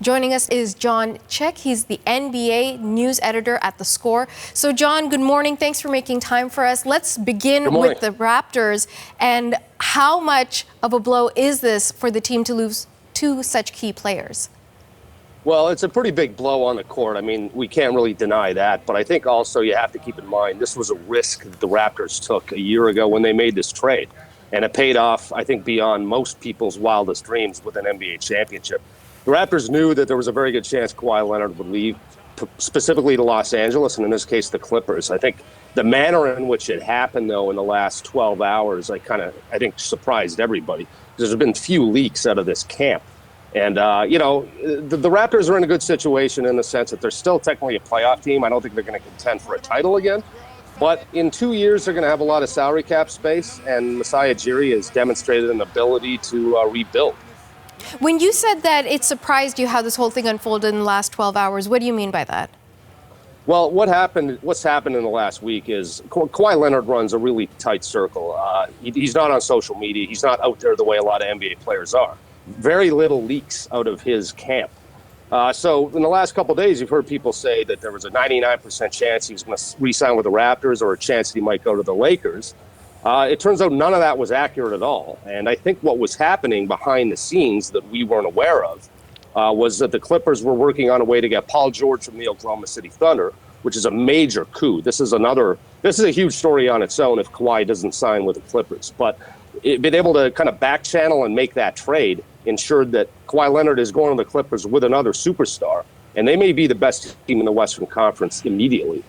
Joining us is John Chick. He's the NBA news editor at The Score. So, John, good morning. Thanks for making time for us. Let's begin with the Raptors. And how much of a blow is this for the team to lose two such key players? Well, it's a pretty big blow on the court. I mean, we can't really deny that. But I think also you have to keep in mind this was a risk that the Raptors took a year ago when they made this trade. And it paid off, I think, beyond most people's wildest dreams with an NBA championship. The Raptors knew that there was a very good chance Kawhi Leonard would leave, specifically to Los Angeles, and in this case, the Clippers. I think the manner in which it happened, though, in the last 12 hours, I think surprised everybody. There's been few leaks out of this camp. And, the Raptors are in a good situation in the sense that they're still technically a playoff team. I don't think they're going to contend for a title again. But in 2 years, they're going to have a lot of salary cap space, and Masai Ujiri has demonstrated an ability to rebuild. When you said that it surprised you how this whole thing unfolded in the last 12 hours, what do you mean by that? Well, what's happened in the last week is Kawhi Leonard runs a really tight circle. He's not on social media. He's not out there the way a lot of NBA players are. Very little leaks out of his camp. So in the last couple of days, you've heard people say that there was a 99% chance he was going to re-sign with the Raptors or a chance that he might go to the Lakers. It turns out none of that was accurate at all. And I think what was happening behind the scenes that we weren't aware of was that the Clippers were working on a way to get Paul George from the Oklahoma City Thunder, which is a major coup. This is a huge story on its own if Kawhi doesn't sign with the Clippers. But being able to kind of back channel and make that trade ensured that Kawhi Leonard is going to the Clippers with another superstar, and they may be the best team in the Western Conference immediately.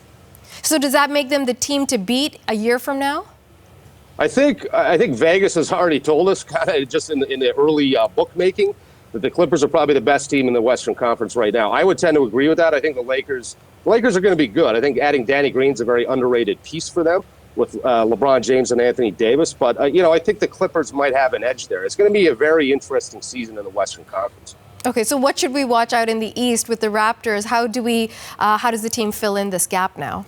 So does that make them the team to beat a year from now? I think Vegas has already told us, kind of just in the early bookmaking, that the Clippers are probably the best team in the Western Conference right now. I would tend to agree with that. I think the Lakers are going to be good. I think adding Danny Green's a very underrated piece for them with LeBron James and Anthony Davis. But, I think the Clippers might have an edge there. It's going to be a very interesting season in the Western Conference. Okay, so what should we watch out in the East with the Raptors? How does the team fill in this gap now?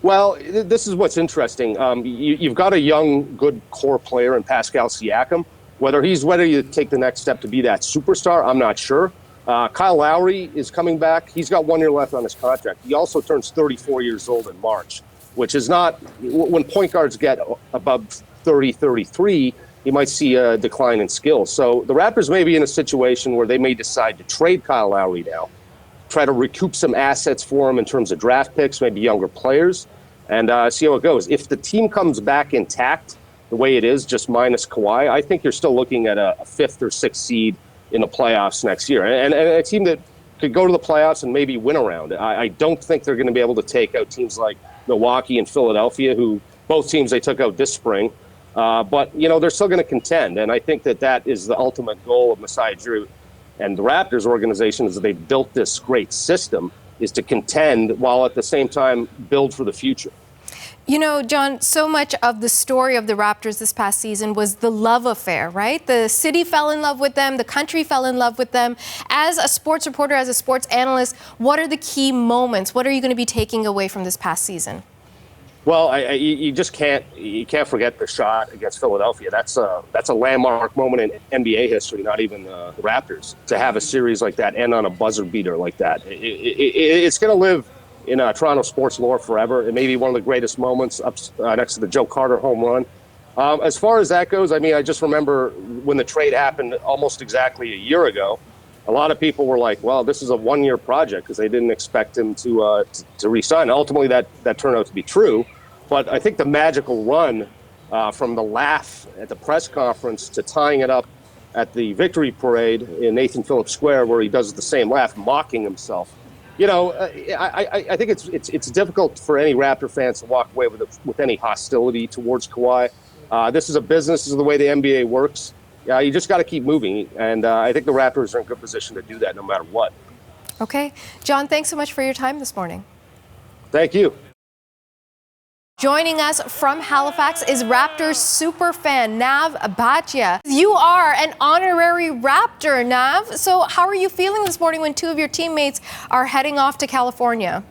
Well, this is what's interesting. You've got a young, good core player in Pascal Siakam. Whether he's ready to take the next step to be that superstar, I'm not sure. Kyle Lowry is coming back. He's got 1 year left on his contract. He also turns 34 years old in March, which is not, when point guards get above 30, 33, you might see a decline in skill. So the Raptors may be in a situation where they may decide to trade Kyle Lowry now, try to recoup some assets for him in terms of draft picks, maybe younger players, and see how it goes. If the team comes back intact the way it is, just minus Kawhi, I think you're still looking at a fifth or sixth seed in the playoffs next year. And a team that could go to the playoffs and maybe win around it. I don't think they're going to be able to take out teams like Milwaukee and Philadelphia, who both teams they took out this spring. But, they're still going to contend. And I think that is the ultimate goal of Masai Ujiri and the Raptors organization, is that they've built this great system, is to contend while at the same time build for the future. John, so much of the story of the Raptors this past season was the love affair, right? The city fell in love with them. The country fell in love with them. As a sports reporter, as a sports analyst, what are the key moments? What are you going to be taking away from this past season? Well, you just can't forget the shot against Philadelphia. That's a landmark moment in NBA history, not even the Raptors, to have a series like that end on a buzzer beater like that. It's going to live in Toronto sports lore forever. It may be one of the greatest moments up next to the Joe Carter home run. As far as that goes, I just remember when the trade happened almost exactly a year ago, a lot of people were like, well, this is a one-year project because they didn't expect him to re-sign. Ultimately, that turned out to be true. But I think the magical run from the laugh at the press conference to tying it up at the victory parade in Nathan Phillips Square, where he does the same laugh, mocking himself. I think it's difficult for any Raptor fans to walk away with any hostility towards Kawhi. This is a business. This is the way the NBA works. You just got to keep moving. And I think the Raptors are in good position to do that no matter what. Okay. John, thanks so much for your time this morning. Thank you. Joining us from Halifax is Raptors superfan Nav Bhatia. You are an honorary Raptor, Nav. So how are you feeling this morning when two of your teammates are heading off to California?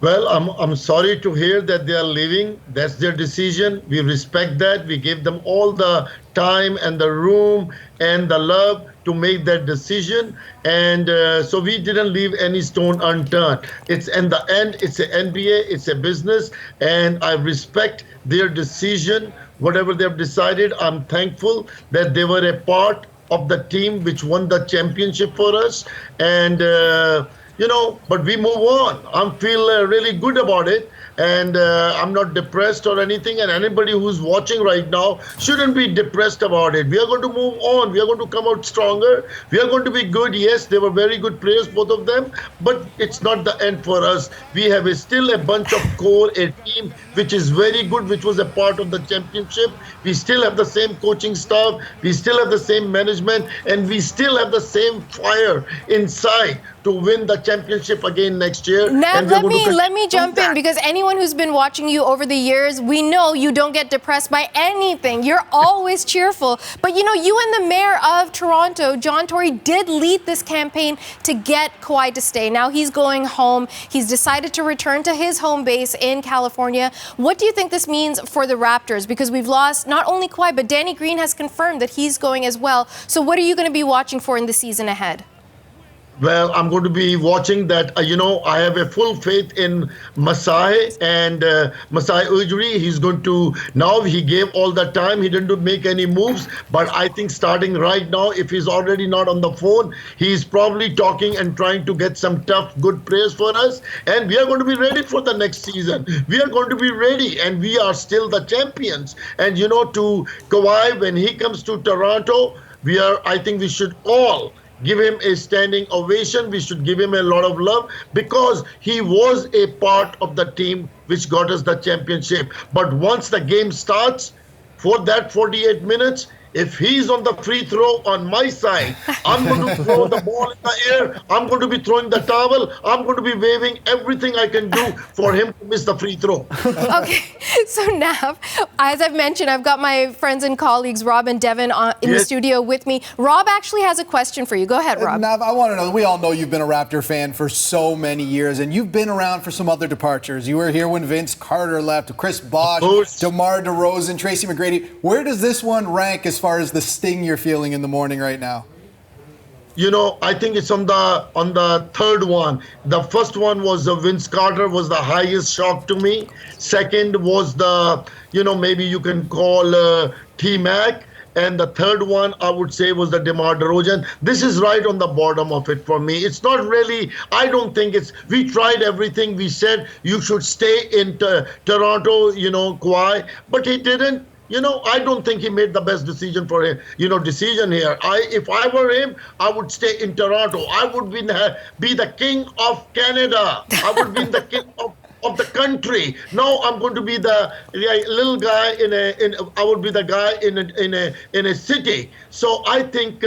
Well, I'm sorry to hear that they are leaving. That's their decision. We respect that. We give them all the time and the room and the love to make that decision, and so we didn't leave any stone unturned. It's in the end, it's a NBA, it's a business, and I respect their decision, whatever they've decided. I'm thankful that they were a part of the team which won the championship for us, and but we move on. I feel really good about it, and I'm not depressed or anything, and anybody who's watching right now shouldn't be depressed about it. We are going to move on. We are going to come out stronger. We are going to be good. Yes, they were very good players, both of them, but it's not the end for us. We have still a bunch of core, a team which is very good, which was a part of the championship. We still have the same coaching staff. We still have the same management, and we still have the same fire inside to win the championship again next year. Nav, let me jump in, because anyone who's been watching you over the years, we know you don't get depressed by anything. You're always cheerful. But you and the mayor of Toronto, John Tory, did lead this campaign to get Kawhi to stay. Now he's going home. He's decided to return to his home base in California. What do you think this means for the Raptors? Because we've lost not only Kawhi, but Danny Green has confirmed that he's going as well. So what are you going to be watching for in the season ahead? Well, I'm going to be watching that. I have a full faith in Masai and Masai Ujiri. He's going to, now he gave all the time. He didn't make any moves. But I think starting right now, if he's already not on the phone, he's probably talking and trying to get some tough, good players for us. And we are going to be ready for the next season. We are going to be ready, and we are still the champions. And, to Kawhi, when he comes to Toronto, I think we should all give him a standing ovation. We should give him a lot of love, because he was a part of the team which got us the championship. But once the game starts, for that 48 minutes, if he's on the free throw on my side, I'm going to throw the ball in the air. I'm going to be throwing the towel. I'm going to be waving everything I can do for him to miss the free throw. Okay, so Nav, as I've mentioned, I've got my friends and colleagues, Rob and Devin, in the studio with me. Rob actually has a question for you. Go ahead, Rob. Nav, I want to know, we all know you've been a Raptor fan for so many years, and you've been around for some other departures. You were here when Vince Carter left, Chris Bosh, DeMar DeRozan, Tracy McGrady. Where does this one rank as far as the sting you're feeling in the morning right now? I think it's on the third one. The first one was Vince Carter was the highest shock to me. Second was maybe you can call T-Mac. And the third one, I would say, was the DeMar DeRozan. This is right on the bottom of it for me. It's not really, I don't think we tried everything. We said you should stay in Toronto, Kawhi, but he didn't. I don't think he made the best decision for him, decision here. If I were him, I would stay in Toronto. I would be the king of Canada. I would be the king of the country. Now I'm going to be the little guy I would be the guy in a city. So I think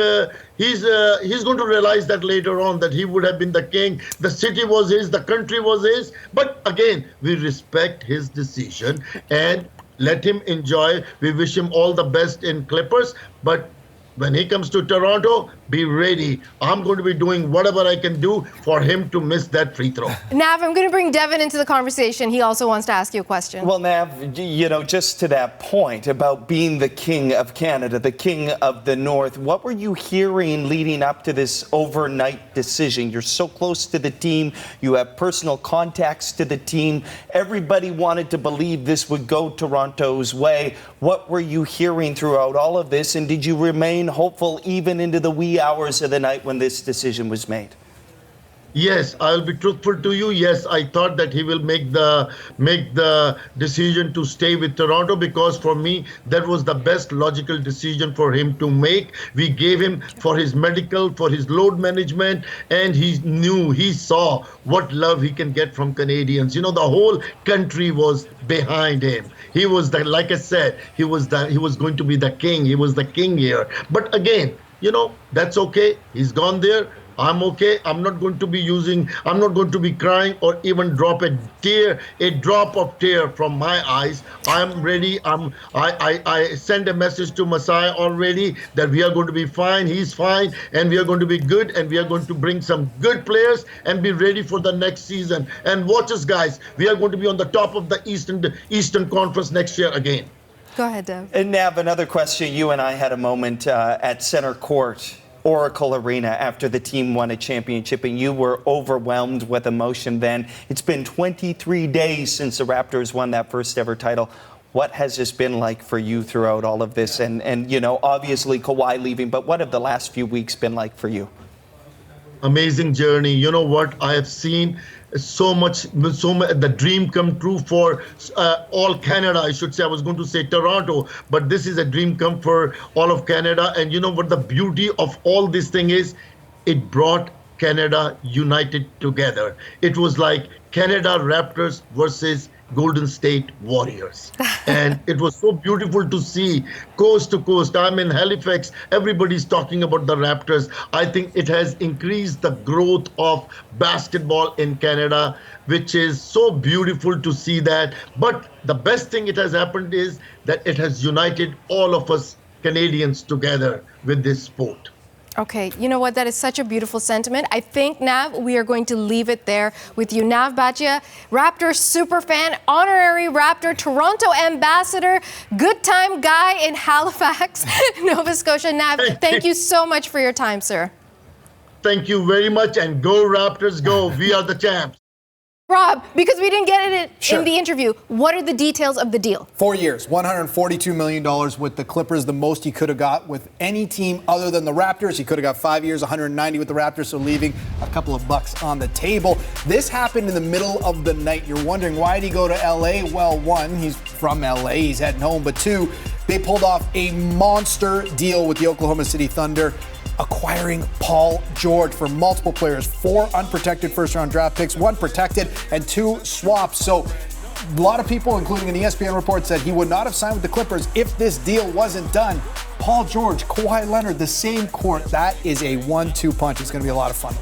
he's going to realize that later on, that he would have been the king. The city was his, the country was his. But again, we respect his decision and let him enjoy. We wish him all the best in Clippers. But when he comes to Toronto, be ready. I'm going to be doing whatever I can do for him to miss that free throw. Nav, I'm going to bring Devin into the conversation. He also wants to ask you a question. Well, Nav, just to that point about being the king of Canada, the king of the North, what were you hearing leading up to this overnight decision? You're so close to the team. You have personal contacts to the team. Everybody wanted to believe this would go Toronto's way. What were you hearing throughout all of this? And did you remain hopeful even into the wee hours of the night when this decision was made? Yes, I'll be truthful to you. Yes, I thought that he will make the decision to stay with Toronto, because for me, that was the best logical decision for him to make. We gave him for his medical, for his load management, and he saw what love he can get from Canadians. The whole country was behind him. He was like I said, he was going to be the king. He was the king here. But again, that's okay. He's gone there. I'm okay. I'm not going to be crying or even drop a drop of tear from my eyes. I'm ready. I sent a message to Masai already that we are going to be fine. He's fine, and we are going to be good, and we are going to bring some good players and be ready for the next season. And watch us, guys. We are going to be on the top of the Eastern Conference next year again. Go ahead, Dev. And Nav, another question. You and I had a moment at center court Oracle Arena after the team won a championship, and you were overwhelmed with emotion then. It's been 23 days since the Raptors won that first ever title. What has this been like for you throughout all of this? And you know, obviously Kawhi leaving, but what have the last few weeks been like for you? Amazing journey. You know what? I have seen so much, the dream come true for all Canada. I should say, I was going to say Toronto, but this is a dream come for all of Canada. And you know what the beauty of all this thing is? It brought Canada united together. It was like Canada Raptors versus Golden State Warriors. And it was so beautiful to see coast to coast. I'm in Halifax. Everybody's talking about the Raptors. I think it has increased the growth of basketball in Canada, which is so beautiful to see that. But the best thing it has happened is that it has united all of us Canadians together with this sport. Okay, you know what? That is such a beautiful sentiment. I think, Nav, we are going to leave it there with you. Nav Bhatia, Raptor superfan, honorary Raptor, Toronto ambassador, good time guy in Halifax, Nova Scotia. Nav, thank you so much for your time, sir. Thank you very much, and go Raptors, go. We are the champs. Rob, because we didn't get it in the interview, what are the details of the deal? 4 years, $142 million with the Clippers, the most he could have got with any team other than the Raptors. He could have got 5 years, $190 with the Raptors, so leaving a couple of bucks on the table. This happened in the middle of the night. You're wondering, why did he go to L.A.? Well, one, he's from L.A., he's heading home, but two, they pulled off a monster deal with the Oklahoma City Thunder, acquiring Paul George for multiple players, 4 unprotected first-round draft picks, 1 protected, and 2 swaps. So a lot of people, including an ESPN report, said he would not have signed with the Clippers if this deal wasn't done. Paul George, Kawhi Leonard, the same court. That is a 1-2 punch. It's going to be a lot of fun.